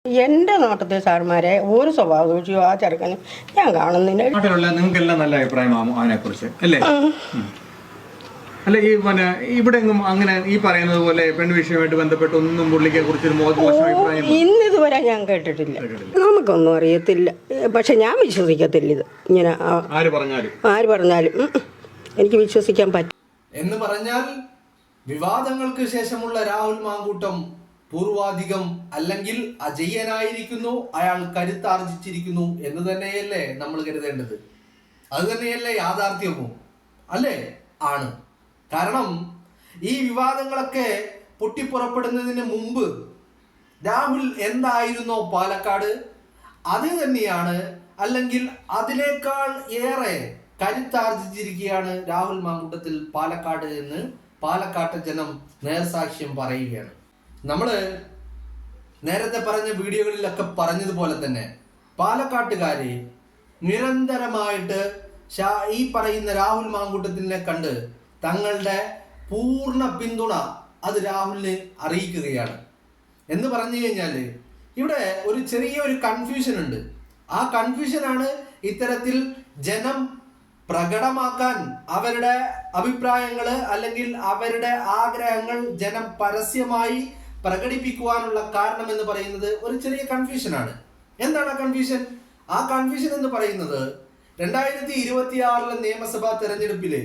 എന്റെ നോട്ടത്തിൽ സാർമാരെ ഒരു സ്വഭാവ ദൂഷ്യോ ആ ചെറുക്കന് ഞാൻ കാണുന്നില്ല. നിങ്ങൾക്കെല്ലാം നല്ല അഭിപ്രായമാകും അതിനെ കുറിച്ച് അല്ലേ? അല്ല ഈ ഇവിടെ എങ്ങും അങ്ങനെ ഈ പറയുന്നത് പോലെ പെൺവിഷയമായിട്ട് ബന്ധപ്പെട്ട് ഒന്നും പുള്ളിയെ കുറിച്ച് മോശം അഭിപ്രായം ഇന്നിതുവരെ ഞാൻ കേട്ടിട്ടില്ല. നമുക്കൊന്നും അറിയത്തില്ല. പക്ഷെ ഞാൻ വിശ്വസിക്കത്തില്ല ഇത് ഇങ്ങനെ ആര് പറഞ്ഞാലും എനിക്ക് വിശ്വസിക്കാൻ പറ്റും എന്ന് പറഞ്ഞാൽ വിവാദങ്ങൾക്ക് ശേഷമുള്ള രാഹുൽ മാങ്കൂട്ടം പൂർവാധികം അല്ലെങ്കിൽ അജയ്യനായിരിക്കുന്നു, അയാൾ കരുത്താർജിച്ചിരിക്കുന്നു എന്ന് തന്നെയല്ലേ നമ്മൾ കരുതേണ്ടത്? അത് തന്നെയല്ലേ യാഥാർത്ഥ്യവും അല്ലേ? ആണ്. കാരണം ഈ വിവാദങ്ങളൊക്കെ പൊട്ടിപ്പുറപ്പെടുന്നതിന് മുമ്പ് രാഹുൽ എന്തായിരുന്നോ പാലക്കാട്, അത് തന്നെയാണ് അല്ലെങ്കിൽ അതിനേക്കാൾ ഏറെ കരുത്താർജിച്ചിരിക്കുകയാണ് രാഹുൽ മാങ്കൂട്ടത്തിൽ പാലക്കാട് എന്ന് പാലക്കാട്ടെ ജനം നേർസാക്ഷ്യം പറയുകയാണ്. നമ്മള് നേരത്തെ പറഞ്ഞ വീഡിയോകളിലൊക്കെ പറഞ്ഞതുപോലെ തന്നെ പാലക്കാട്ടുകാരെ നിരന്തരമായിട്ട് ഈ പറയുന്ന രാഹുൽ മാങ്കൂട്ടത്തിനെ കണ്ട് തങ്ങളുടെ പൂർണ്ണ പിന്തുണ അത് രാഹുലിന് അറിയിക്കുകയാണ്. എന്ന് പറഞ്ഞു കഴിഞ്ഞാൽ ഇവിടെ ഒരു ചെറിയൊരു കൺഫ്യൂഷൻ ഉണ്ട്. ആ കൺഫ്യൂഷനാണ് ഇത്തരത്തിൽ ജനം പ്രകടമാക്കാൻ അവരുടെ അഭിപ്രായങ്ങൾ അല്ലെങ്കിൽ അവരുടെ ആഗ്രഹങ്ങൾ ജനം പരസ്യമായി പ്രകടിപ്പിക്കുവാനുള്ള കാരണം എന്ന് പറയുന്നത് ഒരു ചെറിയ കൺഫ്യൂഷനാണ്. എന്താണ് ആ കൺഫ്യൂഷൻ? ആ കൺഫ്യൂഷൻ എന്ന് പറയുന്നത് 2026 നിയമസഭാ തെരഞ്ഞെടുപ്പില്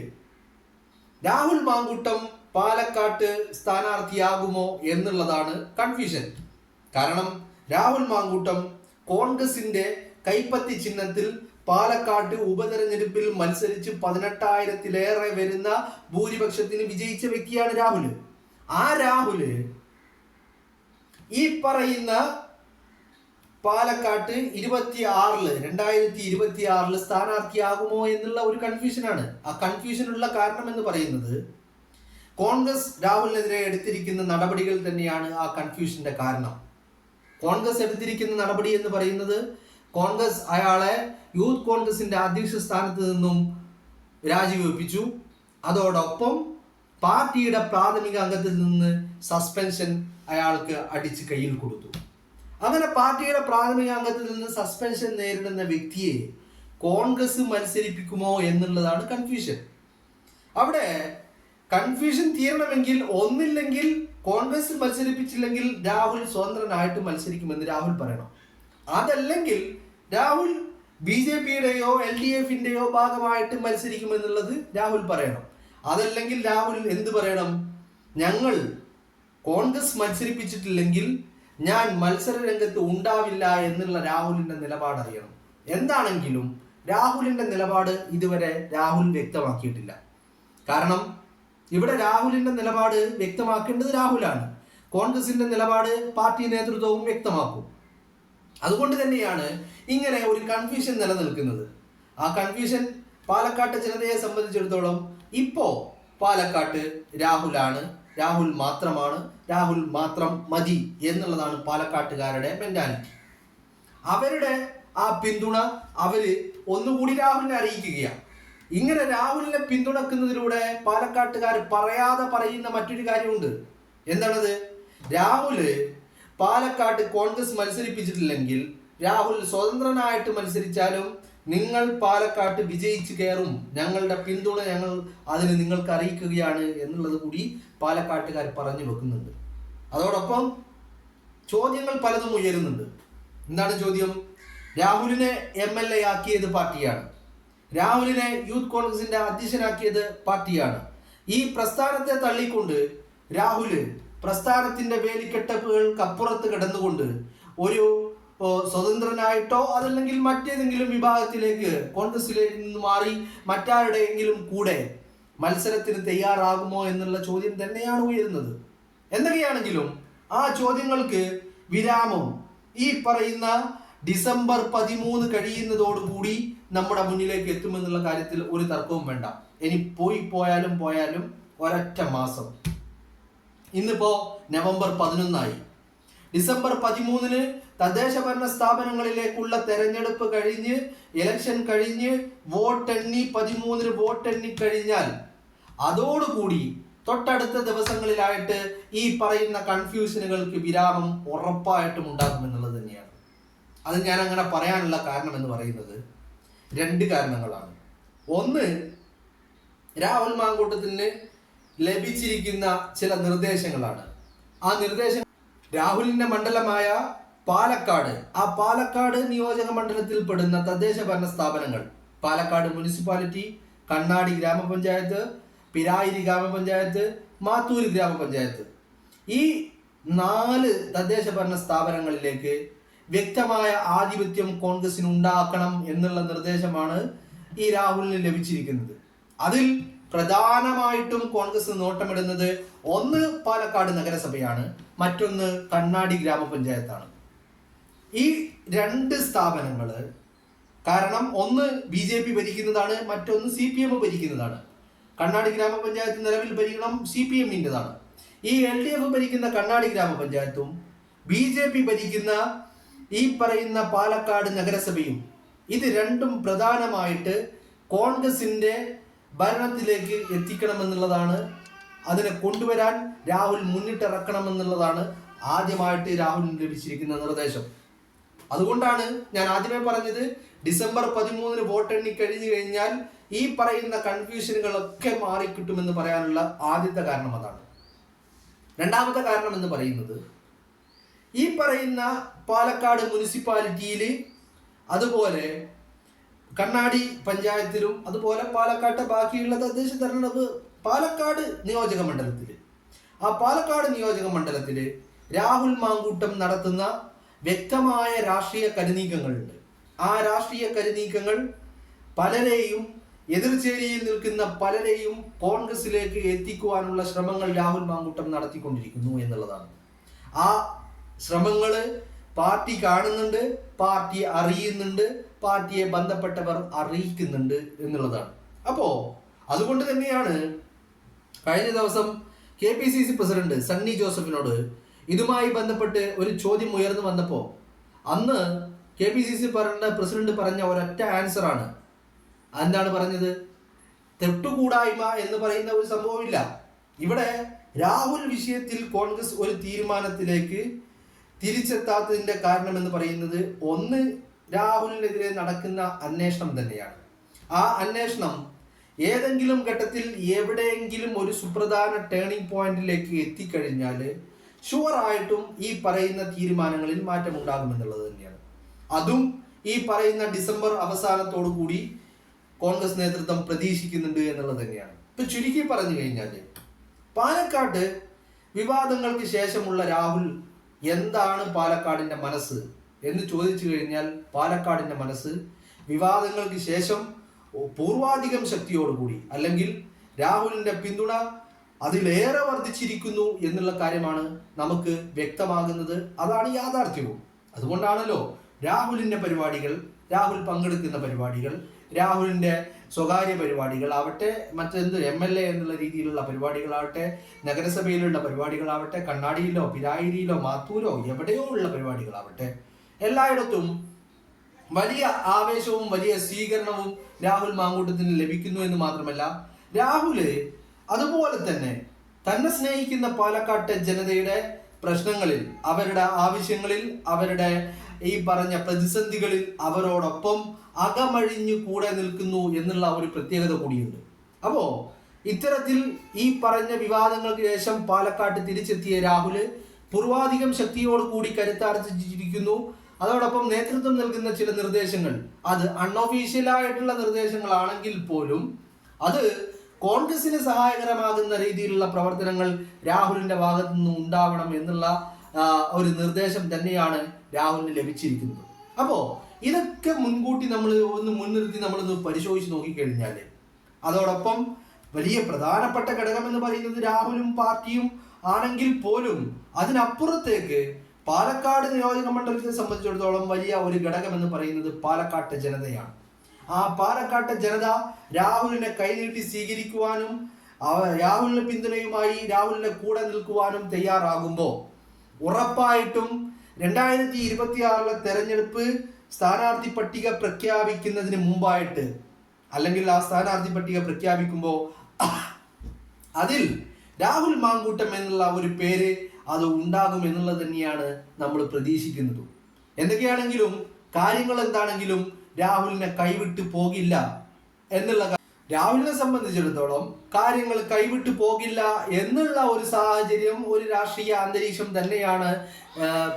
രാഹുൽ മാങ്കൂട്ടം പാലക്കാട്ട് സ്ഥാനാർത്ഥിയാകുമോ എന്നുള്ളതാണ് കൺഫ്യൂഷൻ. കാരണം രാഹുൽ മാങ്കൂട്ടം കോൺഗ്രസിന്റെ കൈപ്പത്തി ചിഹ്നത്തിൽ പാലക്കാട്ട് ഉപതെരഞ്ഞെടുപ്പിൽ മത്സരിച്ച് 18,000-ലേറെ വരുന്ന ഭൂരിപക്ഷത്തിന് വിജയിച്ച വ്യക്തിയാണ് രാഹുൽ. ആ രാഹുല് ഈ പറയുന്ന പാലക്കാട്ട് 2026 സ്ഥാനാർത്ഥിയാകുമോ എന്നുള്ള ഒരു കൺഫ്യൂഷനാണ്. ആ കൺഫ്യൂഷനുള്ള കാരണം എന്ന് പറയുന്നത് കോൺഗ്രസ് രാഹുലിനെതിരെ എടുത്തിരിക്കുന്ന നടപടികൾ തന്നെയാണ് ആ കൺഫ്യൂഷന്റെ കാരണം. കോൺഗ്രസ് എടുത്തിരിക്കുന്ന നടപടി എന്ന് പറയുന്നത് കോൺഗ്രസ് അയാളെ യൂത്ത് കോൺഗ്രസിന്റെ അധ്യക്ഷ സ്ഥാനത്ത് നിന്നും രാജിവെപ്പിച്ചു. അതോടൊപ്പം പാർട്ടിയുടെ പ്രാഥമിക അംഗത്തിൽ നിന്ന് സസ്പെൻഷൻ അയാൾക്ക് അടിച്ച് കയ്യിൽ കൊടുത്തു. അങ്ങനെ പാർട്ടിയുടെ പ്രാഥമിക അംഗത്തിൽ നിന്ന് സസ്പെൻഷൻ നേരിടുന്ന വ്യക്തിയെ കോൺഗ്രസ് മത്സരിപ്പിക്കുമോ എന്നുള്ളതാണ് കൺഫ്യൂഷൻ. അവിടെ കൺഫ്യൂഷൻ തീരണമെങ്കിൽ ഒന്നില്ലെങ്കിൽ കോൺഗ്രസ് മത്സരിപ്പിച്ചില്ലെങ്കിൽ രാഹുൽ സ്വതന്ത്രനായിട്ട് മത്സരിക്കുമെന്ന് രാഹുൽ പറയണം. അതല്ലെങ്കിൽ രാഹുൽ BJPയുടെയോ LDFന്റെയോ ഭാഗമായിട്ട് മത്സരിക്കുമെന്നുള്ളത് രാഹുൽ പറയണം. അതല്ലെങ്കിൽ രാഹുൽ എന്ത് പറയണം? ഞങ്ങൾ കോൺഗ്രസ് മത്സരിപ്പിച്ചിട്ടില്ലെങ്കിൽ ഞാൻ മത്സര രംഗത്ത് ഉണ്ടാവില്ല എന്നുള്ള രാഹുലിന്റെ നിലപാട് അറിയണം. എന്താണെങ്കിലും രാഹുലിന്റെ നിലപാട് ഇതുവരെ രാഹുൽ വ്യക്തമാക്കിയിട്ടില്ല. കാരണം ഇവിടെ രാഹുലിന്റെ നിലപാട് വ്യക്തമാക്കേണ്ടത് രാഹുലാണ്. കോൺഗ്രസിന്റെ നിലപാട് പാർട്ടി നേതൃത്വവും വ്യക്തമാക്കും. അതുകൊണ്ട് തന്നെയാണ് ഇങ്ങനെ ഒരു കൺഫ്യൂഷൻ നിലനിൽക്കുന്നത്. ആ കൺഫ്യൂഷൻ പാലക്കാട്ട് ജനതയെ സംബന്ധിച്ചിടത്തോളം ഇപ്പോ പാലക്കാട്ട് രാഹുലാണ്, രാഹുൽ മാത്രമാണ്, രാഹുൽ മാത്രം മതി എന്നുള്ളതാണ് പാലക്കാട്ടുകാരുടെ മെന്റാലിറ്റി. അവരുടെ ആ പിന്തുണ അവര് ഒന്നുകൂടി രാഹുലിനെ അറിയിക്കുകയാണ്. ഇങ്ങനെ രാഹുലിനെ പിന്തുണക്കുന്നതിലൂടെ പാലക്കാട്ടുകാർ പറയാതെ പറയുന്ന മറ്റൊരു കാര്യമുണ്ട്. എന്താണത്? രാഹുല് പാലക്കാട്ട് കോൺഗ്രസ് മത്സരിപ്പിച്ചിട്ടില്ലെങ്കിൽ രാഹുൽ സ്വതന്ത്രനായിട്ട് മത്സരിച്ചാലും നിങ്ങൾ പാലക്കാട്ട് വിജയിച്ചു കയറും, ഞങ്ങളുടെ പിന്തുണ ഞങ്ങൾ അതിന് നിങ്ങൾക്ക് അറിയിക്കുകയാണ് എന്നുള്ളത് കൂടി പാലക്കാട്ടുകാർ പറഞ്ഞു വെക്കുന്നുണ്ട്. അതോടൊപ്പം ചോദ്യങ്ങൾ പലതും ഉയരുന്നുണ്ട്. എന്താണ് ചോദ്യം? രാഹുലിനെ MLA ആക്കിയത് പാർട്ടിയാണ്, രാഹുലിനെ യൂത്ത് കോൺഗ്രസിന്റെ അധ്യക്ഷനാക്കിയത് പാർട്ടിയാണ്. ഈ പ്രസ്ഥാനത്തെ തള്ളിക്കൊണ്ട് രാഹുല് പ്രസ്ഥാനത്തിന്റെ വേലിക്കെട്ടപ്പുകൾക്കപ്പുറത്ത് കിടന്നുകൊണ്ട് ഒരു സ്വതന്ത്രനായിട്ടോ അതല്ലെങ്കിൽ മറ്റേതെങ്കിലും വിഭാഗത്തിലേക്ക് കോൺഗ്രസിലേക്ക് നിന്ന് മാറി മറ്റാരുടെയെങ്കിലും കൂടെ മത്സരത്തിന് തയ്യാറാകുമോ എന്നുള്ള ചോദ്യം തന്നെയാണ് ഉയരുന്നത്. എന്തൊക്കെയാണെങ്കിലും ആ ചോദ്യങ്ങൾക്ക് വിരാമം ഈ പറയുന്ന ഡിസംബർ 13 കഴിയുന്നതോടുകൂടി നമ്മുടെ മുന്നിലേക്ക് എത്തുമെന്നുള്ള കാര്യത്തിൽ ഒരു തർക്കവും വേണ്ട. ഇനി പോയാലും ഒരൊറ്റ മാസം. ഇന്നിപ്പോ നവംബർ 11 ഡിസംബർ 13 തദ്ദേശ ഭരണ സ്ഥാപനങ്ങളിലേക്കുള്ള തെരഞ്ഞെടുപ്പ് കഴിഞ്ഞ് ഇലക്ഷൻ കഴിഞ്ഞ് വോട്ടെണ്ണി 13 വോട്ടെണ്ണി കഴിഞ്ഞാൽ അതോടുകൂടി തൊട്ടടുത്ത ദിവസങ്ങളിലായിട്ട് ഈ പറയുന്ന കൺഫ്യൂഷനുകൾക്ക് വിരാമം ഉറപ്പായിട്ടും ഉണ്ടാകുമെന്നുള്ളത് തന്നെയാണ്. അത് ഞാൻ അങ്ങനെ പറയാനുള്ള കാരണം എന്ന് പറയുന്നത് 2 കാരണങ്ങളാണ്. ഒന്ന്, രാഹുൽ മാങ്കൂട്ടത്തിന് ലഭിച്ചിരിക്കുന്ന ചില നിർദ്ദേശങ്ങളാണ്. ആ നിർദ്ദേശം രാഹുലിന്റെ മണ്ഡലമായ പാലക്കാട്, ആ പാലക്കാട് നിയോജക മണ്ഡലത്തിൽ പെടുന്ന തദ്ദേശ ഭരണ സ്ഥാപനങ്ങൾ, പാലക്കാട് മുനിസിപ്പാലിറ്റി, കണ്ണാടി ഗ്രാമപഞ്ചായത്ത്, പിരായിരി ഗ്രാമപഞ്ചായത്ത്, മാത്തൂര് ഗ്രാമപഞ്ചായത്ത്, ഈ 4 തദ്ദേശ ഭരണ സ്ഥാപനങ്ങളിലേക്ക് വ്യക്തമായ ആധിപത്യം കോൺഗ്രസിന് ഉണ്ടാക്കണം എന്നുള്ള നിർദ്ദേശമാണ് ഈ രാഹുലിന് ലഭിച്ചിരിക്കുന്നത്. അതിൽ പ്രധാനമായിട്ടും കോൺഗ്രസ് നോട്ടമിടുന്നത് ഒന്ന് പാലക്കാട് നഗരസഭയാണ്, മറ്റൊന്ന് കണ്ണാടി ഗ്രാമപഞ്ചായത്താണ്. ഈ 2 സ്ഥാപനങ്ങൾ കാരണം ഒന്ന് BJP ഭരിക്കുന്നതാണ്, മറ്റൊന്ന് CPM ഭരിക്കുന്നതാണ്. കണ്ണാടി ഗ്രാമപഞ്ചായത്ത് നിലവിൽ ഭരിക്കണം CPM-ൻ്റെതാണ്. ഈ LDF ഭരിക്കുന്ന കണ്ണാടി ഗ്രാമപഞ്ചായത്തും BJP ഭരിക്കുന്ന ഈ പറയുന്ന പാലക്കാട് നഗരസഭയും, ഇത് രണ്ടും പ്രധാനമായിട്ട് കോൺഗ്രസിന്റെ ഭരണത്തിലേക്ക് എത്തിക്കണമെന്നുള്ളതാണ്. അതിനെ കൊണ്ടുവരാൻ രാഹുൽ മുന്നിട്ടിറക്കണമെന്നുള്ളതാണ് ആദ്യമായിട്ട് രാഹുലിന് ലഭിച്ചിരിക്കുന്ന നിർദ്ദേശം. അതുകൊണ്ടാണ് ഞാൻ ആദ്യമേ പറഞ്ഞത് ഡിസംബർ 13 വോട്ടെണ്ണി കഴിഞ്ഞു കഴിഞ്ഞാൽ ഈ പറയുന്ന കൺഫ്യൂഷനുകളൊക്കെ മാറിക്കിട്ടുമെന്ന് പറയാനുള്ള ആദ്യത്തെ കാരണം അതാണ്. രണ്ടാമത്തെ കാരണം എന്ന് പറയുന്നത് ഈ പറയുന്ന പാലക്കാട് മുനിസിപ്പാലിറ്റിയിൽ, അതുപോലെ കണ്ണാടി പഞ്ചായത്തിലും, അതുപോലെ പാലക്കാട്ടെ ബാക്കിയുള്ള തദ്ദേശ തെരഞ്ഞെടുപ്പ് പാലക്കാട് നിയോജക മണ്ഡലത്തിൽ, ആ പാലക്കാട് നിയോജക മണ്ഡലത്തിൽ രാഹുൽ മാങ്കൂട്ടം നടത്തുന്ന വ്യക്തമായ രാഷ്ട്രീയ കരുനീക്കങ്ങളുണ്ട്. ആ രാഷ്ട്രീയ കരുനീക്കങ്ങൾ പലരെയും, എതിർചേരിയിൽ നിൽക്കുന്ന പലരെയും കോൺഗ്രസിലേക്ക് എത്തിക്കുവാനുള്ള ശ്രമങ്ങൾ രാഹുൽ മാങ്കൂട്ടം നടത്തിക്കൊണ്ടിരിക്കുന്നു എന്നുള്ളതാണ്. ആ ശ്രമങ്ങൾ പാർട്ടി കാണുന്നുണ്ട്, പാർട്ടി അറിയുന്നുണ്ട്, പാർട്ടിയെ ബന്ധപ്പെട്ടവർ അറിയിക്കുന്നുണ്ട് എന്നുള്ളതാണ്. അപ്പോൾ അതുകൊണ്ട് തന്നെയാണ് കഴിഞ്ഞ ദിവസം KPCC പ്രസിഡന്റ് സണ്ണി ജോസഫിനോട് ഇതുമായി ബന്ധപ്പെട്ട് ഒരു ചോദ്യം ഉയർന്നു വന്നപ്പോൾ അന്ന് KPCC പ്രസിഡന്റ് പറഞ്ഞ ഒരൊറ്റ ആൻസറാണ്. എന്താണ് പറഞ്ഞത്? തെട്ടുകൂടായ്മ എന്ന് പറയുന്ന ഒരു സംഭവമില്ല. ഇവിടെ രാഹുൽ വിഷയത്തിൽ കോൺഗ്രസ് ഒരു തീരുമാനത്തിലേക്ക് തിരിച്ചെത്താത്തതിന്റെ കാരണം എന്ന് പറയുന്നത് ഒന്ന്, രാഹുലിനെതിരെ നടക്കുന്ന അന്വേഷണം തന്നെയാണ്. ആ അന്വേഷണം ഏതെങ്കിലും ഘട്ടത്തിൽ എവിടെയെങ്കിലും ഒരു സുപ്രധാന ടേണിംഗ് പോയിന്റിലേക്ക് എത്തിക്കഴിഞ്ഞാൽ ഷുവറായിട്ടും ഈ പറയുന്ന തീരുമാനങ്ങളിൽ മാറ്റമുണ്ടാകുമെന്നുള്ളത് തന്നെയാണ്. അതും ഈ പറയുന്ന ഡിസംബർ അവസാനത്തോടു കൂടി കോൺഗ്രസ് നേതൃത്വം പ്രതീക്ഷിക്കുന്നുണ്ട് എന്നുള്ളത് തന്നെയാണ്. ഇപ്പൊ ചുരുക്കി പറഞ്ഞു കഴിഞ്ഞാൽ പാലക്കാട് വിവാദങ്ങൾക്ക് ശേഷമുള്ള രാഹുൽ എന്താണ് പാലക്കാടിന്റെ മനസ്സ് എന്ന് ചോദിച്ചു കഴിഞ്ഞാൽ പാലക്കാടിന്റെ മനസ്സ് വിവാദങ്ങൾക്ക് ശേഷം പൂർവാധികം ശക്തിയോടുകൂടി, അല്ലെങ്കിൽ രാഹുലിന്റെ പിന്തുണ അതിലേറെ വർദ്ധിച്ചിരിക്കുന്നു എന്നുള്ള കാര്യമാണ് നമുക്ക് വ്യക്തമാകുന്നത്. അതാണ് യാഥാർത്ഥ്യവും. അതുകൊണ്ടാണല്ലോ രാഹുലിന്റെ പരിപാടികൾ, രാഹുൽ പങ്കെടുക്കുന്ന പരിപാടികൾ, രാഹുലിന്റെ സ്വകാര്യ പരിപാടികളാവട്ടെ, മറ്റെന്ത് MLA എന്നുള്ള രീതിയിലുള്ള പരിപാടികളാവട്ടെ, നഗരസഭയിലുള്ള പരിപാടികളാവട്ടെ, കണ്ണാടിയിലോ പിരായിരിയിലോ മാത്തൂരോ എവിടെയോ ഉള്ള പരിപാടികളാവട്ടെ, എല്ലായിടത്തും വലിയ ആവേശവും വലിയ സ്വീകരണവും രാഹുൽ മാങ്കൂട്ടത്തിന് ലഭിക്കുന്നു എന്ന് മാത്രമല്ല, രാഹുല് അതുപോലെ തന്നെ തന്നെ സ്നേഹിക്കുന്ന പാലക്കാട്ടെ ജനതയുടെ പ്രശ്നങ്ങളിൽ, അവരുടെ ആവശ്യങ്ങളിൽ, അവരുടെ ഈ പറഞ്ഞ പ്രതിസന്ധികളിൽ അവരോടൊപ്പം അകമഴിഞ്ഞു കൂടെ നിൽക്കുന്നു എന്നുള്ള ഒരു പ്രത്യേകത കൂടിയുണ്ട്. അപ്പോ ഇത്തരത്തിൽ ഈ പറഞ്ഞ വിവാദങ്ങൾക്ക് ശേഷം പാലക്കാട്ട് തിരിച്ചെത്തിയ രാഹുല് പൂർവാധികം ശക്തിയോടുകൂടി കരുത്താർജിച്ചിരിക്കുന്നു. അതോടൊപ്പം നേതൃത്വം നൽകുന്ന ചില നിർദ്ദേശങ്ങൾ, അത് അൺഒഫീഷ്യലായിട്ടുള്ള നിർദ്ദേശങ്ങളാണെങ്കിൽ പോലും അത് കോൺഗ്രസിന് സഹായകരമാകുന്ന രീതിയിലുള്ള പ്രവർത്തനങ്ങൾ രാഹുലിന്റെ ഭാഗത്തു നിന്നും ഉണ്ടാവണം എന്നുള്ള ഒരു നിർദ്ദേശം തന്നെയാണ് രാഹുലിന് ലഭിച്ചിരിക്കുന്നത്. അപ്പോൾ ഇതൊക്കെ മുൻകൂട്ടി നമ്മൾ മുൻനിർത്തി നമ്മളൊന്ന് പരിശോധിച്ച് നോക്കിക്കഴിഞ്ഞാൽ, അതോടൊപ്പം വലിയ പ്രധാനപ്പെട്ട ഘടകം എന്ന് പറയുന്നത് രാഹുലും പാർട്ടിയും ആണെങ്കിൽ പോലും അതിനപ്പുറത്തേക്ക് പാലക്കാട് നിയോജക മണ്ഡലത്തെ സംബന്ധിച്ചിടത്തോളം വലിയ ഒരു ഘടകം എന്ന് പറയുന്നത് പാലക്കാട്ടെ ജനതയാണ്. ആ പാലക്കാട്ടെ ജനത രാഹുലിനെ കൈനീട്ടി സ്വീകരിക്കുവാനും രാഹുലിന്റെ പിന്തുണയുമായി രാഹുലിന്റെ കൂടെ നിൽക്കുവാനും തയ്യാറാകുമ്പോൾ ഉറപ്പായിട്ടും 2026 തെരഞ്ഞെടുപ്പ് സ്ഥാനാർത്ഥി പട്ടിക പ്രഖ്യാപിക്കുന്നതിന് മുമ്പായിട്ട്, അല്ലെങ്കിൽ ആ സ്ഥാനാർത്ഥി പട്ടിക പ്രഖ്യാപിക്കുമ്പോൾ അതിൽ രാഹുൽ മാങ്കൂട്ടം എന്നുള്ള ഒരു പേര് അത് ഉണ്ടാകും എന്നുള്ളത് തന്നെയാണ് നമ്മൾ പ്രതീക്ഷിക്കുന്നത്. എന്തൊക്കെയാണെങ്കിലും കാര്യങ്ങൾ എന്താണെങ്കിലും രാഹുലിനെ കൈവിട്ട് പോകില്ല എന്നുള്ള രാഹുലിനെ സംബന്ധിച്ചിടത്തോളം കാര്യങ്ങൾ കൈവിട്ടു പോകില്ല എന്നുള്ള ഒരു സാഹചര്യം, ഒരു രാഷ്ട്രീയ അന്തരീക്ഷം തന്നെയാണ്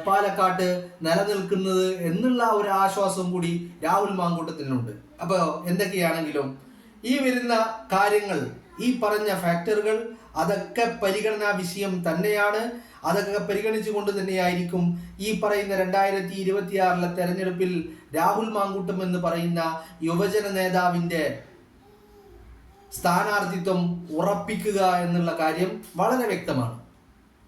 പാലക്കാട്ട് നിലനിൽക്കുന്നത് എന്നുള്ള ഒരു ആശ്വാസം കൂടി രാഹുൽ മാങ്കൂട്ടത്തിനുണ്ട്. അപ്പോൾ എന്തൊക്കെയാണെങ്കിലും ഈ വരുന്ന കാര്യങ്ങൾ, ഈ പറഞ്ഞ ഫാക്ടറുകൾ അതൊക്കെ പരിഗണനാ വിഷയം തന്നെയാണ്. അതൊക്കെ പരിഗണിച്ചുകൊണ്ട് തന്നെയായിരിക്കും ഈ പറയുന്ന 2026 തെരഞ്ഞെടുപ്പിൽ രാഹുൽ മാങ്കൂട്ടം എന്ന് പറയുന്ന യുവജന നേതാവിൻ്റെ സ്ഥാനാർത്ഥിത്വം ഉറപ്പിക്കുക എന്നുള്ള കാര്യം വളരെ വ്യക്തമാണ്.